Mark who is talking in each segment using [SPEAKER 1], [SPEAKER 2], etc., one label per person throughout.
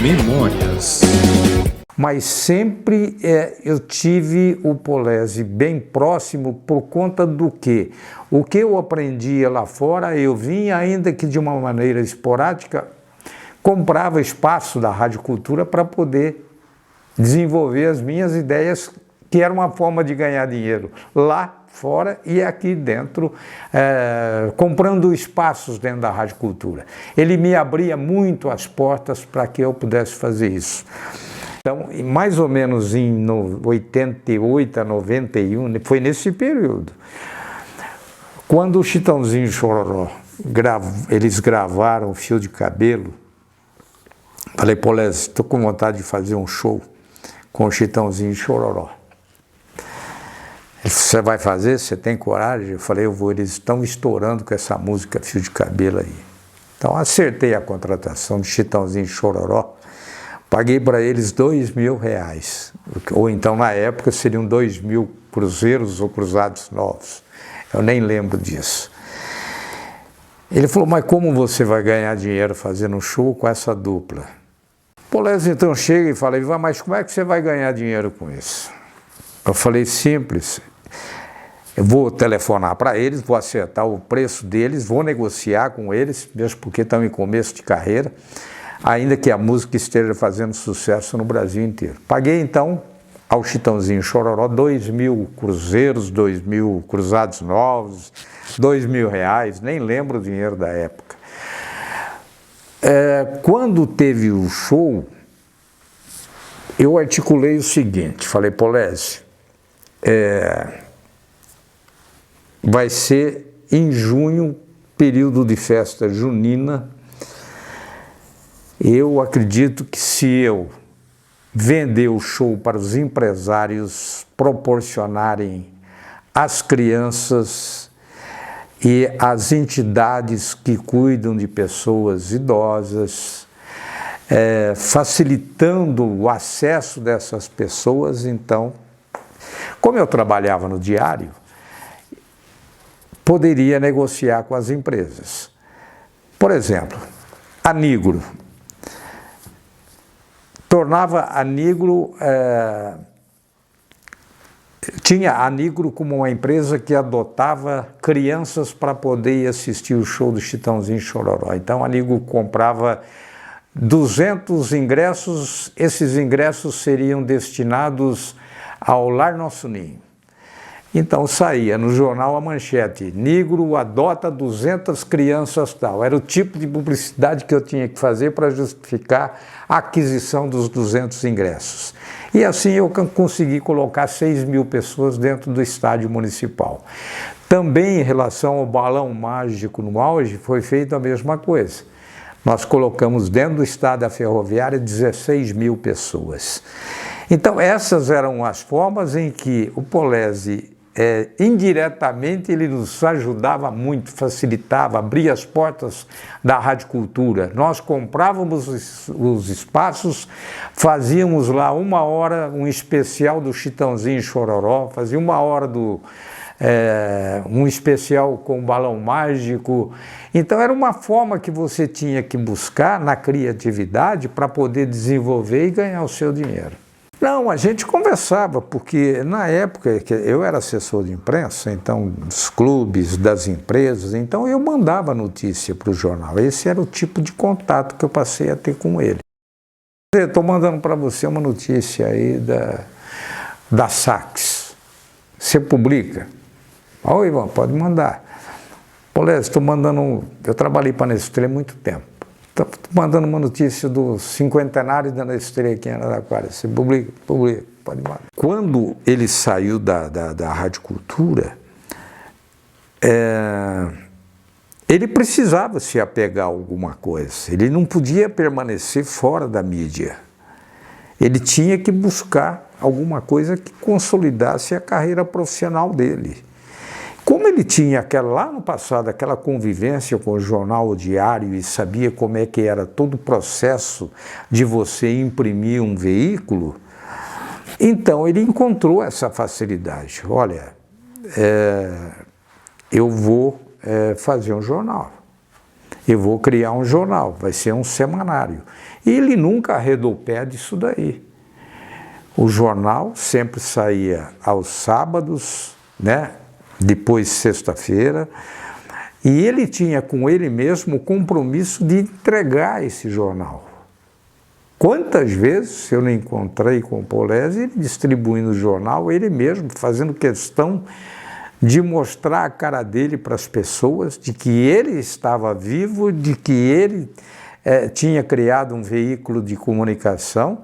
[SPEAKER 1] Memórias.
[SPEAKER 2] Mas sempre eu tive o Polese bem próximo por conta do quê? O que eu aprendia lá fora, eu vinha, ainda que de uma maneira esporádica, comprava espaço da Rádio Cultura para poder desenvolver as minhas ideias, que era uma forma de ganhar dinheiro lá fora e aqui dentro, comprando espaços dentro da Rádio Cultura. Ele me abria muito as portas para que eu pudesse fazer isso. Então, mais ou menos em 88 a 91, foi nesse período, quando o Chitãozinho e Chororó, eles gravaram Fio de Cabelo, falei, Polese, estou com vontade de fazer um show com o Chitãozinho e Chororó. Ele disse, você vai fazer? Você tem coragem? Eu falei, eu vou. Eles estão estourando com essa música Fio de Cabelo aí. Então, acertei a contratação de Chitãozinho e Chororó. Paguei para eles R$2.000, ou então na época seriam 2.000 cruzeiros ou cruzados novos, eu nem lembro disso. Ele falou, mas como você vai ganhar dinheiro fazendo um show com essa dupla? Polese então chega e fala, mas como é que você vai ganhar dinheiro com isso? Eu falei, simples, eu vou telefonar para eles, vou acertar o preço deles, vou negociar com eles, mesmo porque estão em começo de carreira, ainda que a música esteja fazendo sucesso no Brasil inteiro. Paguei, então, ao Chitãozinho e Chororó 2.000 cruzeiros, 2.000 cruzados novos, R$2.000, nem lembro o dinheiro da época. Quando teve o show, eu articulei o seguinte, falei, Polese, vai ser em junho, período de festa junina. Eu acredito que se eu vender o show para os empresários proporcionarem às crianças e às entidades que cuidam de pessoas idosas, facilitando o acesso dessas pessoas, então, como eu trabalhava no diário, poderia negociar com as empresas. Por exemplo, a Nigro. Tornava a Nigro, tinha a Nigro como uma empresa que adotava crianças para poder ir assistir o show do Chitãozinho e Chororó. Então a Nigro comprava 200 ingressos, esses ingressos seriam destinados ao Lar Nosso Ninho. Então saía no jornal a manchete, Nigro adota 200 crianças tal. Era o tipo de publicidade que eu tinha que fazer para justificar a aquisição dos 200 ingressos. E assim eu consegui colocar 6.000 pessoas dentro do estádio municipal. Também em relação ao Balão Mágico no auge, foi feita a mesma coisa. Nós colocamos dentro do estádio da Ferroviária 16.000 pessoas. Então essas eram as formas em que o Polese indiretamente ele nos ajudava muito, abria as portas da Rádio Cultura. Nós comprávamos os espaços, fazíamos lá 1 hora um especial do Chitãozinho e Chororó, fazia 1 hora um especial com o Balão Mágico. Então era uma forma que você tinha que buscar na criatividade para poder desenvolver e ganhar o seu dinheiro. Não, a gente conversava, porque na época que eu era assessor de imprensa, então dos clubes, das empresas, então eu mandava notícia para o jornal. Esse era o tipo de contato que eu passei a ter com ele. Estou mandando para você uma notícia aí da Saks. Você publica? Oi, Ivan, pode mandar. Polese, estou mandando, eu trabalhei para a Nestlé há muito tempo. Estou mandando uma notícia do cinquentenário da Nestlé aqui em Araraquara. Você publica, pode mandar. Quando ele saiu da Rádio Cultura, ele precisava se apegar a alguma coisa. Ele não podia permanecer fora da mídia. Ele tinha que buscar alguma coisa que consolidasse a carreira profissional dele. Como ele tinha lá no passado aquela convivência com o jornal, o diário, e sabia como é que era todo o processo de você imprimir um veículo, então ele encontrou essa facilidade. Olha, eu vou fazer um jornal. eu vou criar um jornal, vai ser um semanário. E ele nunca arredou o pé disso daí. O jornal sempre saía aos sábados, né? Depois sexta-feira, e ele tinha com ele mesmo o compromisso de entregar esse jornal. Quantas vezes eu não encontrei com o Polezi, ele distribuindo o jornal, ele mesmo fazendo questão de mostrar a cara dele para as pessoas, de que ele estava vivo, de que ele tinha criado um veículo de comunicação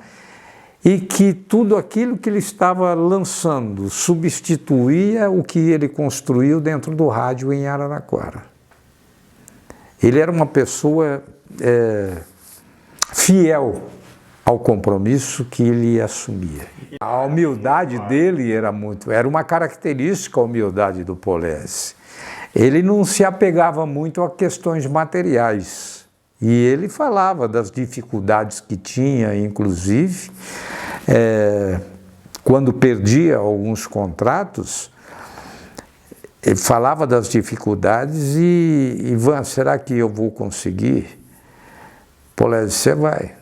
[SPEAKER 2] e que tudo aquilo que ele estava lançando substituía o que ele construiu dentro do rádio em Araraquara. Ele era uma pessoa fiel ao compromisso que ele assumia. A humildade dele era uma característica a humildade do Polezi. Ele não se apegava muito a questões materiais. E ele falava das dificuldades que tinha, inclusive, quando perdia alguns contratos, ele falava das dificuldades e Ivan, será que eu vou conseguir? Polezi, você vai.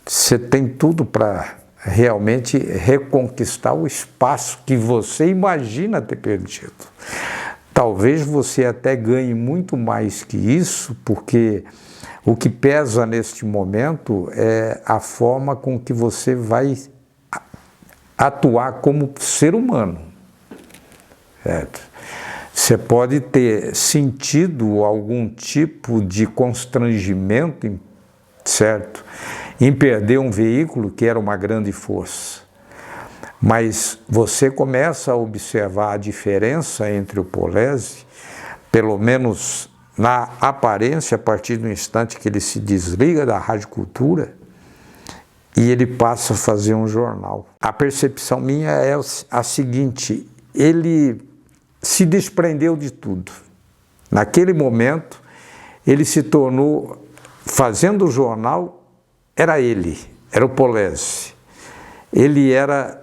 [SPEAKER 2] Você tem tudo para realmente reconquistar o espaço que você imagina ter perdido. Talvez você até ganhe muito mais que isso, porque o que pesa neste momento é a forma com que você vai atuar como ser humano. Certo? Você pode ter sentido algum tipo de constrangimento, certo? Em perder um veículo que era uma grande força. Mas você começa a observar a diferença entre o Polezi, pelo menos na aparência, a partir do instante que ele se desliga da Rádio Cultura e ele passa a fazer um jornal. A percepção minha é a seguinte: ele se desprendeu de tudo. Naquele momento, ele se tornou, fazendo o jornal, era ele, era o Polezi. Ele era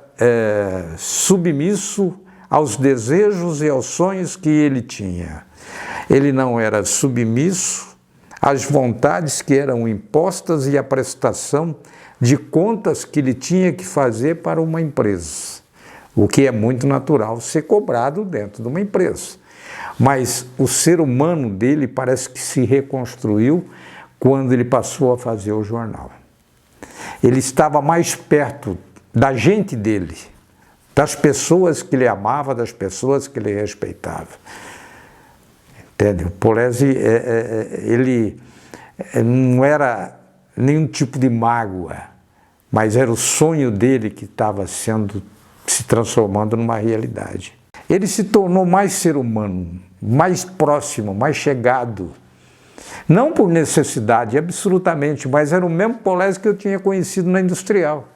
[SPEAKER 2] submisso aos desejos e aos sonhos que ele tinha. Ele não era submisso às vontades que eram impostas e à prestação de contas que ele tinha que fazer para uma empresa. O que é muito natural ser cobrado dentro de uma empresa. Mas o ser humano dele parece que se reconstruiu quando ele passou a fazer o jornal. Ele estava mais perto da gente dele, das pessoas que ele amava, das pessoas que ele respeitava. Entende? O Polezi, ele não era nenhum tipo de mágoa, mas era o sonho dele que estava se transformando numa realidade. Ele se tornou mais ser humano, mais próximo, mais chegado. Não por necessidade, absolutamente, mas era o mesmo Polezi que eu tinha conhecido na Industrial.